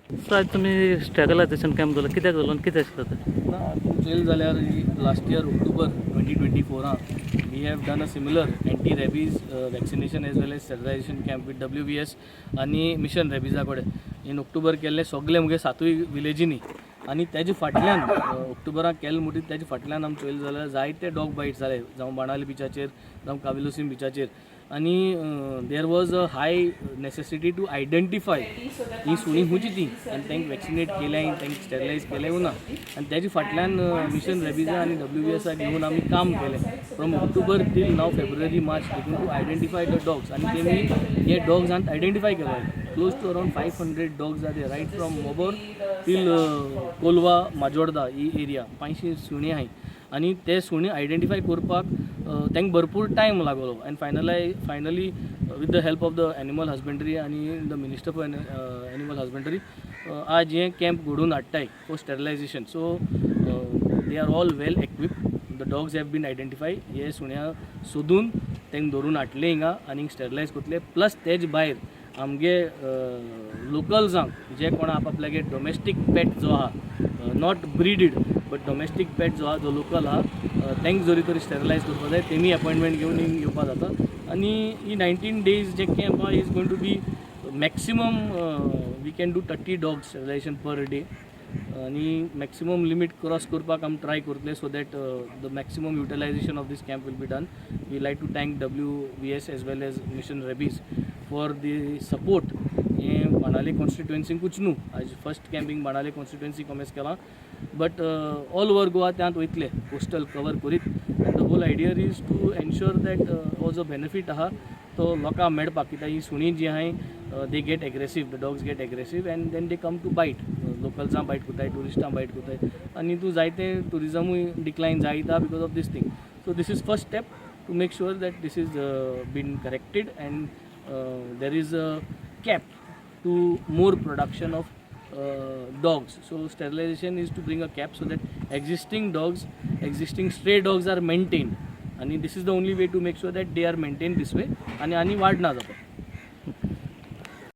So आज तुम्ही स्टॅगलायझेशन camp केलो कित्याक केलो आनी कितें आशिल्लो तें? ना चेल जाल्यार last year October 2024 we have done a similar anti rabies vaccination as well as sterilisation camp with WBS आनी मिशन रेबीजा कडेन इन ऑक्टोबर केल्ले सगळे मुगे 7 विलेजींनी आनी तेजे फाटल्यान ऑक्टोबराक केल्ले म्हणटी तेजे फाटल्यान आमी चोयलें जाल्यार जायते डॉग बायट्स जाले जावं बाणावले बिचाचेर जावं काविलोसीम बिचाचेर आनी there was a high necessity to identify ही सुणी हुंची ती आनी तांकां वॅक्सिनेट केलें तांकां स्टेरिलायज केलें उना आनी तेजे फाटल्यान मिशन रेबीजा आनी WBSाक घेवन आमी काम केलें फ्रॉम ऑक्टोबर टील नाव फेब्रुवारी मार्च देखून टू आयडेंटिफाय द डॉग्स आनी तेमी हे डॉग्स आनी आयडेंटिफाय केले close to around 500 dogs are right from Mobor till Colva Majorda ही एरिया 500 सुणी आहाय आनी ते सुणी आयडेंटिफाय करपाक तांकां भरपूर टायम लागलो and finally with the help of the animal husbandry आनी the minister for animal husbandry आज हे कॅम्प घडोवन हाडटाय for sterilisation so they are all well equipped the dogs have been identify हे सुण्या सोदून तांकां धरून हाडले हिंगा आनी स्टेरिलायज करतले प्लस तेज भायर आमगे लोकल्सांक जे कोण आपल्यागे डोमेस्टीक पेट जो आहा नॉट ब्रिडीड बट डोमेस्टीक पेट जो आहा जो लोकल आहा तांकां जरी तरी स्टेरिलायज करपा जाय तेमी अपॉयंटमेंट घेवन येवपा जाता आनी ही 19 days जे कॅम्प आहा is going to be maximum we can do 30 dogs sterilisation per day आनी मॅक्सिमम लिमीट क्रॉस करपाक आमी ट्राय करतले so that the maximum utilisation of this camp will be done we like to thank WBS as well as mission rabies for the support हे बाणावले कॉन्स्टिट्युएन्सीकूच न्हू आज first camping Benaulim constituency commence केलां but all over Goa त्यांत वयतले coastal cover करीत and the whole idea is to ensure that हो जो बेनिफीट आहा तो लोकांक मेळपाक कित्याक ही सुणी जी आहाय they get aggressive the dogs get aggressive and then they come to bite लोकल्सां बायट कोताय टुरिस्टां बायट कोताय आनी तूं जायते टुरिजमूय डिक्लायन जायता because of this thing so this is first step to make sure that this is been corrected and there is a cap to more production of dogs. So sterilization is to bring a cap so that existing stray dogs are maintained and this is the only way to make sure that they are maintained this way and ani वाढ ना जाता